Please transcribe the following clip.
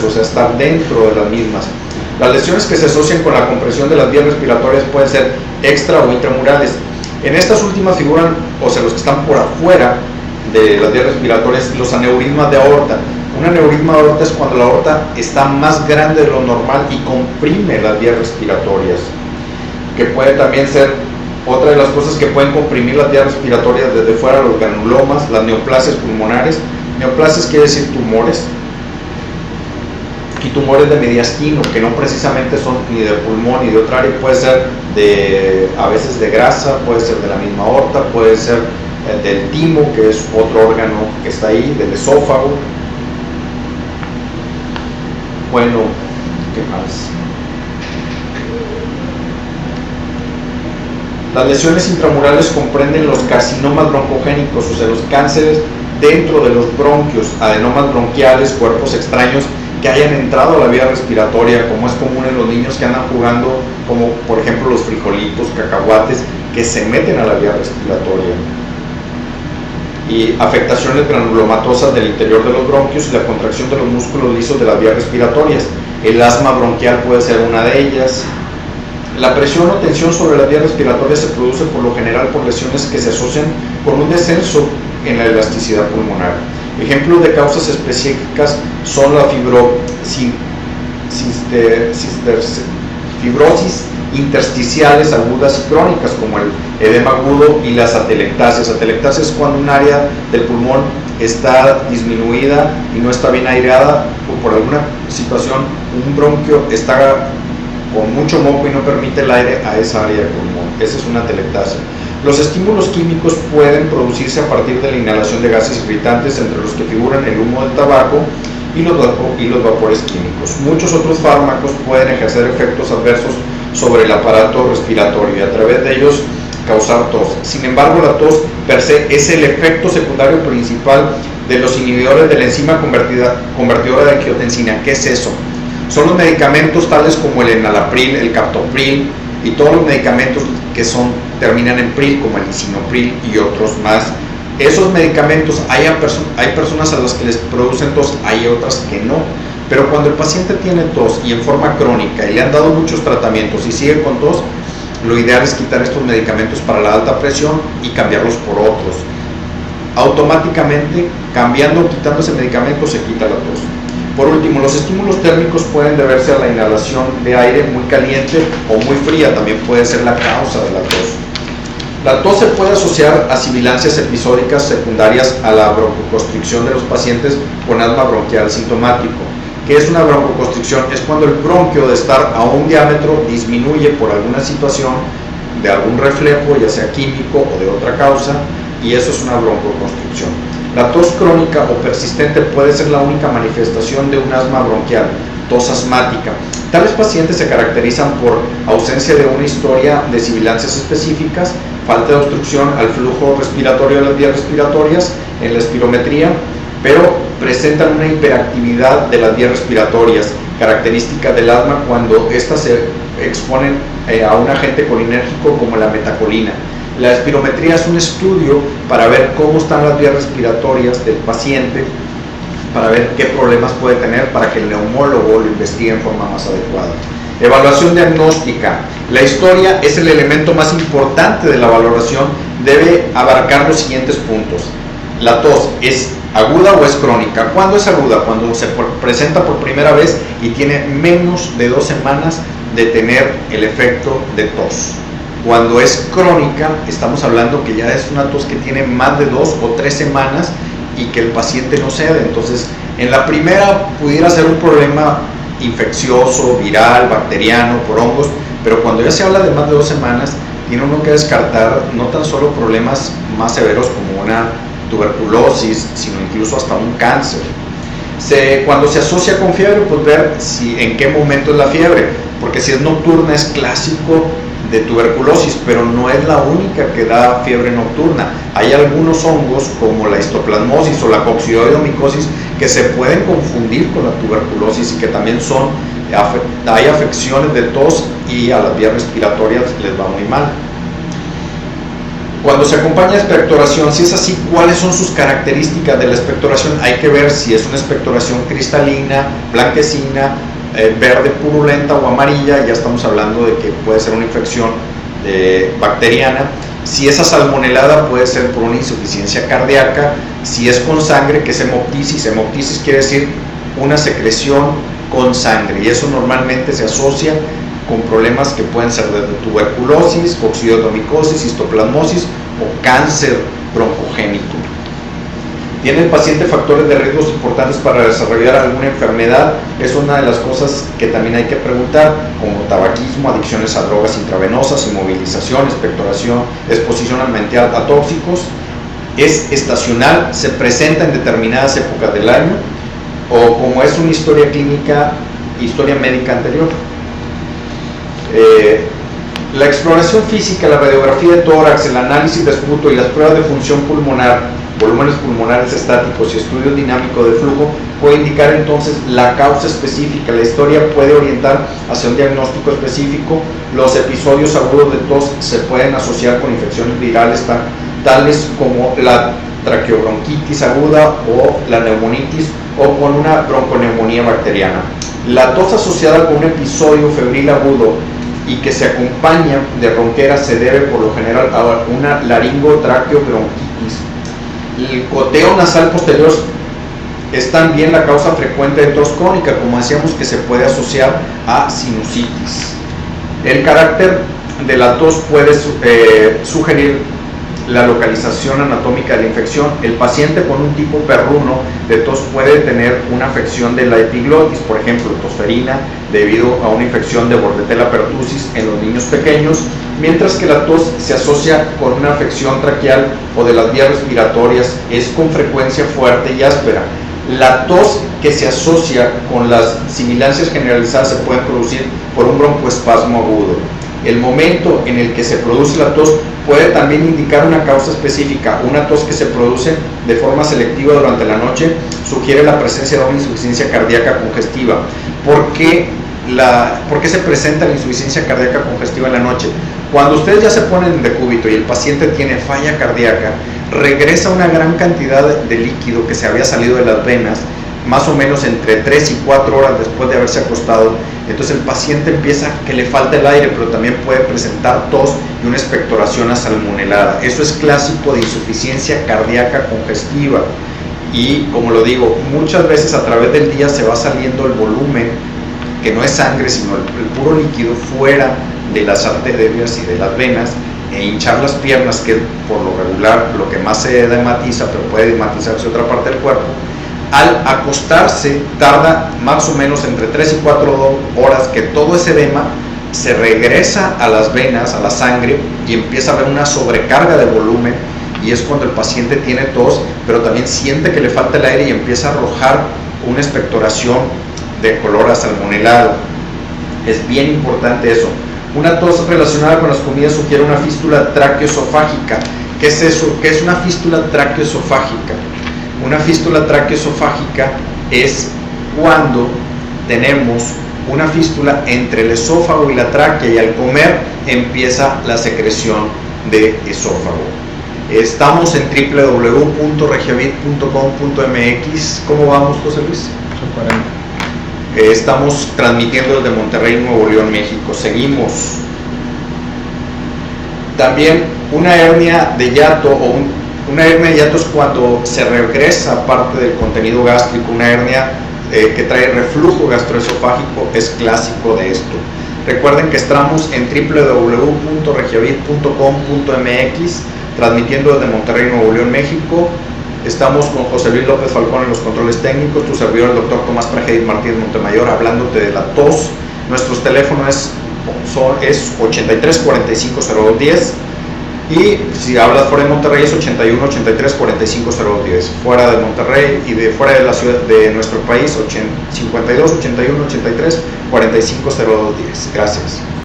o sea, estar dentro de las mismas. Las lesiones que se asocian con la compresión de las vías respiratorias pueden ser extra o intramurales. En estas últimas figuran, o sea, los que están por afuera de las vías respiratorias, los aneurismas de aorta. Un aneurisma de aorta es cuando la aorta está más grande de lo normal y comprime las vías respiratorias, que puede también ser otra de las cosas que pueden comprimir las vías respiratorias desde fuera, los granulomas, las neoplasias pulmonares. Neoplasias quiere decir tumores, y tumores de mediastino, que no precisamente son ni de pulmón ni de otra área, puede ser a veces de grasa, puede ser de la misma aorta, puede ser del timo, que es otro órgano que está ahí, del esófago. Bueno, ¿qué más? Las lesiones intramurales comprenden los carcinomas broncogénicos, o sea, los cánceres dentro de los bronquios, adenomas bronquiales, cuerpos extraños que hayan entrado a la vía respiratoria, como es común en los niños que andan jugando, como por ejemplo los frijolitos, cacahuates, que se meten a la vía respiratoria. Y afectaciones granulomatosas del interior de los bronquios y la contracción de los músculos lisos de las vías respiratorias. El asma bronquial puede ser una de ellas. La presión o tensión sobre las vías respiratorias se produce por lo general por lesiones que se asocian con un descenso en la elasticidad pulmonar. Ejemplos de causas específicas son la fibrosis intersticiales agudas y crónicas, como el edema agudo y las atelectasias. Atelectasia es cuando un área del pulmón está disminuida y no está bien aireada, o por alguna situación un bronquio está con mucho moco y no permite el aire a esa área del pulmón. Esa es una atelectasia. Los estímulos químicos pueden producirse a partir de la inhalación de gases irritantes, entre los que figuran el humo del tabaco y los vapores químicos. Muchos otros fármacos pueden ejercer efectos adversos sobre el aparato respiratorio y a través de ellos causar tos. Sin embargo, la tos per se es el efecto secundario principal de los inhibidores de la enzima convertidora de angiotensina. ¿Qué es eso? Son los medicamentos tales como el enalapril, el captopril y todos los medicamentos que terminan en pril, como el lisinopril y otros más. Esos medicamentos, hay personas a las que les producen tos, hay otras que no. Pero cuando el paciente tiene tos y en forma crónica y le han dado muchos tratamientos y sigue con tos, lo ideal es quitar estos medicamentos para la alta presión y cambiarlos por otros. Automáticamente, cambiando o quitando ese medicamento, se quita la tos. Por último, los estímulos térmicos pueden deberse a la inhalación de aire muy caliente o muy fría, también puede ser la causa de la tos. La tos se puede asociar a sibilancias episódicas secundarias a la broncoconstricción de los pacientes con asma bronquial sintomático. ¿Qué es una broncoconstricción? Es cuando el bronquio, de estar a un diámetro, disminuye por alguna situación de algún reflejo, ya sea químico o de otra causa, y eso es una broncoconstricción. La tos crónica o persistente puede ser la única manifestación de un asma bronquial, tos asmática. Tales pacientes se caracterizan por ausencia de una historia de sibilancias específicas, falta de obstrucción al flujo respiratorio de las vías respiratorias en la espirometría, pero presentan una hiperactividad de las vías respiratorias, característica del asma cuando éstas se exponen a un agente colinérgico como la metacolina. La espirometría es un estudio para ver cómo están las vías respiratorias del paciente, para ver qué problemas puede tener, para que el neumólogo lo investigue en forma más adecuada. Evaluación diagnóstica. La historia es el elemento más importante de la valoración, debe abarcar los siguientes puntos. La tos, ¿es aguda o es crónica? ¿Cuándo es aguda? Cuando se presenta por primera vez y tiene menos de 2 semanas de tener el efecto de tos. Cuando es crónica, estamos hablando que ya es una tos que tiene más de 2 o 3 semanas y que el paciente no cede. Entonces, en la primera pudiera ser un problema infeccioso, viral, bacteriano, por hongos, pero cuando ya se habla de más de 2 semanas, tiene uno que descartar no tan solo problemas más severos como una tuberculosis, sino incluso hasta un cáncer. Cuando se asocia con fiebre, pues ver en qué momento es la fiebre, porque si es nocturna es clásico de tuberculosis, pero no es la única que da fiebre nocturna. Hay algunos hongos como la histoplasmosis o la coccidioidomicosis que se pueden confundir con la tuberculosis y que también hay afecciones de tos y a las vías respiratorias les va muy mal. Cuando se acompaña de expectoración, si es así, ¿cuáles son sus características de la expectoración? Hay que ver si es una expectoración cristalina, blanquecina, verde purulenta o amarilla. Ya estamos hablando de que puede ser una infección bacteriana. Si es asalmonelada, puede ser por una insuficiencia cardíaca. Si es con sangre, que es hemoptisis. Hemoptisis quiere decir una secreción con sangre, y eso normalmente se asocia con problemas que pueden ser desde tuberculosis, coccidiotomicosis, histoplasmosis o cáncer broncogénito. ¿Tiene el paciente factores de riesgos importantes para desarrollar alguna enfermedad? Es una de las cosas que también hay que preguntar, como tabaquismo, adicciones a drogas intravenosas, inmovilización, expectoración, exposición ambiental a tóxicos. Es estacional, se presenta en determinadas épocas del año, o como es una historia clínica, historia médica anterior. La exploración física, la radiografía de tórax, el análisis de esputo y las pruebas de función pulmonar, volúmenes pulmonares estáticos y estudios dinámicos de flujo puede indicar entonces la causa específica. La historia puede orientar hacia un diagnóstico específico. Los episodios agudos de tos se pueden asociar con infecciones virales tales como la traqueobronquitis aguda o la neumonitis, o con una bronconeumonía bacteriana. La tos asociada con un episodio febril agudo y que se acompaña de ronquera se debe por lo general a una laringotraqueobronquitis. El goteo nasal posterior es también la causa frecuente de tos crónica, como decíamos, que se puede asociar a sinusitis. El carácter de la tos puede sugerir la localización anatómica de la infección. El paciente con un tipo perruno de tos puede tener una afección de la epiglotis, por ejemplo, tosferina, debido a una infección de Bordetella pertussis en los niños pequeños, mientras que la tos se asocia con una afección traqueal o de las vías respiratorias, es con frecuencia fuerte y áspera. La tos que se asocia con las sibilancias generalizadas se puede producir por un broncoespasmo agudo. El momento en el que se produce la tos puede también indicar una causa específica. Una tos que se produce de forma selectiva durante la noche sugiere la presencia de una insuficiencia cardíaca congestiva. ¿Por qué se presenta la insuficiencia cardíaca congestiva en la noche? Cuando ustedes ya se ponen en decúbito y el paciente tiene falla cardíaca, regresa una gran cantidad de líquido que se había salido de las venas, más o menos entre 3 y 4 horas después de haberse acostado. Entonces el paciente empieza que le falta el aire, pero también puede presentar tos y una expectoración asalmonelada. Eso es clásico de insuficiencia cardíaca congestiva. Y como lo digo, muchas veces a través del día se va saliendo el volumen, que no es sangre, sino el puro líquido fuera de las arterias y de las venas, e hinchar las piernas, que por lo regular lo que más se edematiza, pero puede edematizarse otra parte del cuerpo. Al acostarse tarda más o menos entre 3 y 4 horas que todo ese edema se regresa a las venas, a la sangre, y empieza a haber una sobrecarga de volumen, y es cuando el paciente tiene tos, pero también siente que le falta el aire y empieza a arrojar una expectoración de color asalmonelado. Es bien importante eso. Una tos relacionada con las comidas sugiere una fístula traqueoesofágica. ¿Qué es eso? ¿Qué es una fístula traqueoesofágica? Una fístula traqueoesofágica es cuando tenemos una fístula entre el esófago y la tráquea, y al comer empieza la secreción de esófago. Estamos en www.regiavit.com.mx. ¿Cómo vamos, José Luis? Estamos transmitiendo desde Monterrey, Nuevo León, México. Seguimos. También una hernia de hiato una hernia de hiato es cuando se regresa parte del contenido gástrico. Una hernia que trae reflujo gastroesofágico es clásico de esto. Recuerden que estamos en www.regiavit.com.mx, transmitiendo desde Monterrey, Nuevo León, México. Estamos con José Luis López Falcón en los controles técnicos, tu servidor el doctor Tomás Prajedit Martínez Montemayor, hablándote de la tos. Nuestros teléfonos es 83 45 0210, y si hablas fuera de Monterrey es 81 83 45 0210. Fuera de Monterrey y fuera de la ciudad de nuestro país, 52 81 83 45 0210. Gracias.